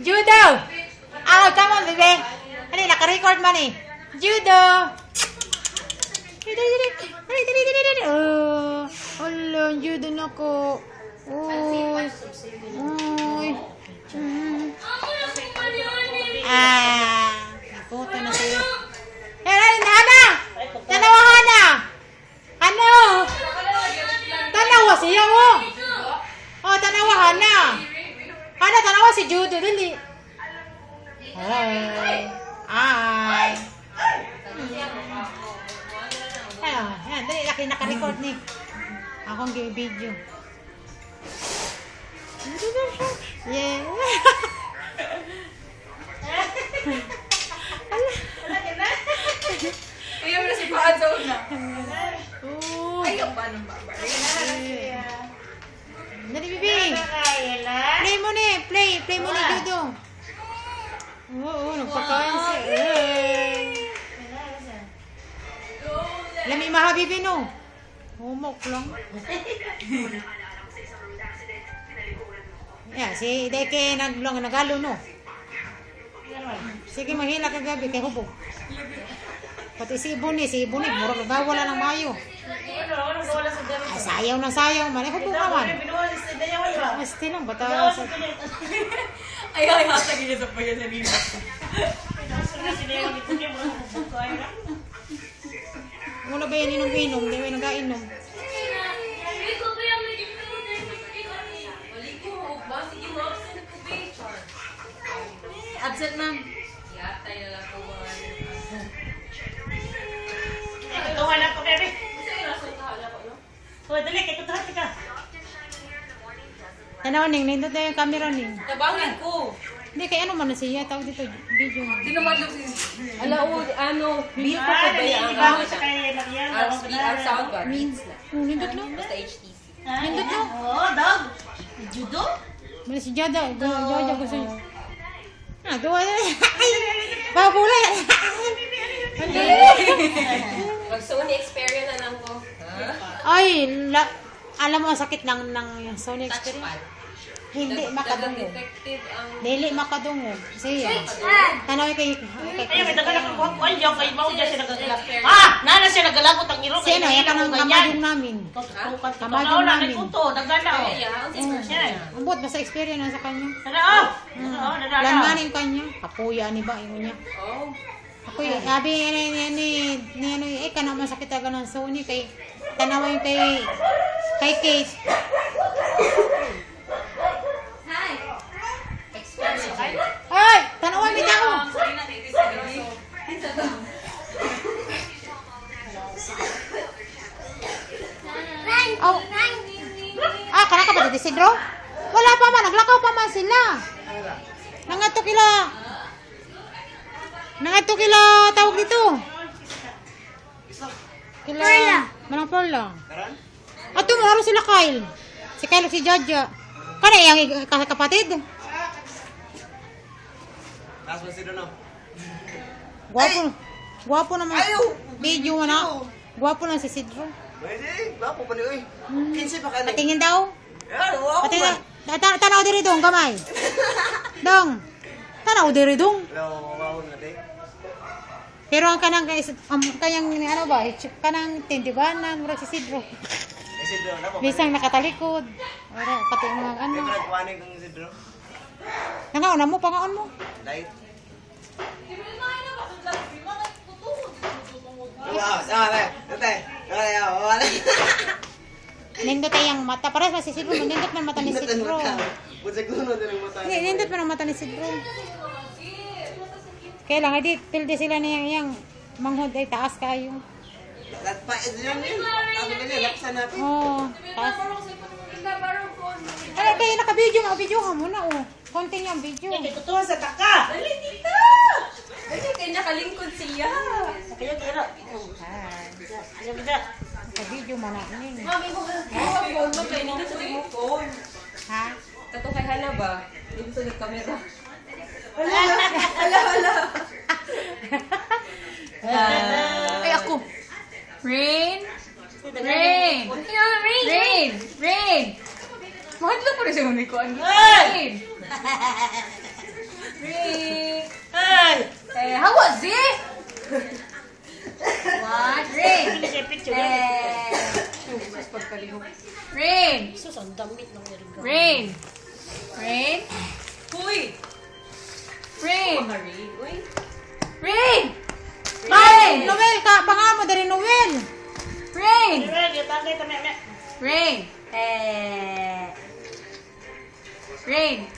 Judo! Oh, come on, baby. Ano, naka-record man eh. Judo! Oh, hala, judo na ko. Uy. Uy. Puto na siya. Hana! Tanawahan na! Ano? Tanawa siya, oh. Oh, tanawahan na. Hana, tanawa si Judo, dali. Ay. Ay. Ayan, dali, laki naka-record ni. Akong video. Yeah. Ayaw na si Paadzaw na. Oh. Ayaw pa ng babar. Dali, bibi. Play mo ni. Play mo ni Judo. Oo, nagpakain siya. Lami mahabibi no. Humok lang. Yeah, si Deke nagalo no. Sige, mahila ka gabi kay hubog. Pati si Ibuni, murag nagawala ng mayo. Ay, sayaw na sayaw man. Ay, hubog naman. Asti lang, bata. Ayaw, hasag niya sa pagkasalina. Mula ba yan inom-inom? Di ba yung nag-ainom? Absent, ma'am. Tuwa na ko, baby. Tuwa, dali, kaya kutuhat ka. Tanaw ning, nindot na yung camera ning. Tabangin ko. Hindi, kaya ano man na siya. Tawag dito, video mo. Di naman lang si... Ano, bill ko pa ba yung Ibango sa kaya lang yan. ang sound bar? Nindot na. Basta HTC. Nindot na. Oo, dog. Judo? Mali si Jada. Jada gusto niya. Gawa na. Babulay. Mag-Sony Xperia na lang ko. Ay, alam mo, sakit lang ng Sony Experience. Hindi makadungog. Detective ang... Dili makadungog. Siya. Tanaw kay Ayaw, may tagalak ang buhok ko. Ay, diyan, kayo ba siya nagagalak? Nana siya nagalagot ang iro. Siya na, yan ka ng kamadong namin. Kamadong namin. Nagana, oh. Umbot, basta experience na sa kanya. Tara, oh. Langanin kanya. Kapuya ni ba, imo niya. Oh. Ako yung, sabi ni ka naman sakit aga ng Sony kay tanawa yung kay Case. Ay, tanawa mi tao. Oh. Kana ka ba dito si Dro? Wala pa man, naglakaw pa man sila. Nangato kila tawag dito. Kila Manang Perla. Ato mo haro sila Kyle. Si Kyle si Jaja. Kana yang kapatid. Tapos si Dono. Gwapo naman. Video mo na. Gwapo lang si Sidro. Pwede, gwapo pa ni oy. 15 pa ka ni. Patingin daw. Wow. Patingin. Tanaw diri dong gamay. Dong. Tanaw diri dong. Hello, wow na day. Pero ang kanang kanyang ano ba, kanang tindibanan, murag si Sidro. Si Dono na po. Bisang nakatalikod. Ora pati mga ano. May nagkuhanin kong si Dono. Nangaon mo, pangaon mo. Light. Wow, sama Tatay. Tatay, wala. Nindot ay ang mata. Pares na si Sidro. Nindot man mata ni Sidro. Butsag kuno din ang mata. Nindot man ang mata ni Sidro. Kaya lang, edi, pilde sila niyang manghod ay taas kayo. Latpa, yun. Sabi ko niya, laksan natin. Oo, taas. Ay, kaya naka-video nga. Video ka muna, oh. Konting yung video. Kaya kutuhan sa taka. Dali, tita! Dali, kaya nakalingkod siya. Kaya kira. Ayaw mo dyan. Naka-video man natin yun. Mami, phone mo, kaya nito sa mo phone. Ha? Kato kay Hana ba? Dito sa kamera. Hala. Ay, ako. Rain. Mahal po rin siya ni Kuan. Hey! Rain. Ay! How was it? What? Rain. Pili siya picture. Rain. Sus, ang damit ng Eric. Rain. Rain. Huy! Rain. Uy! Rain. Ay, Noel ka, banga mo dari Noel. Rain. Eric, itagay ta meme. Rain. Rain.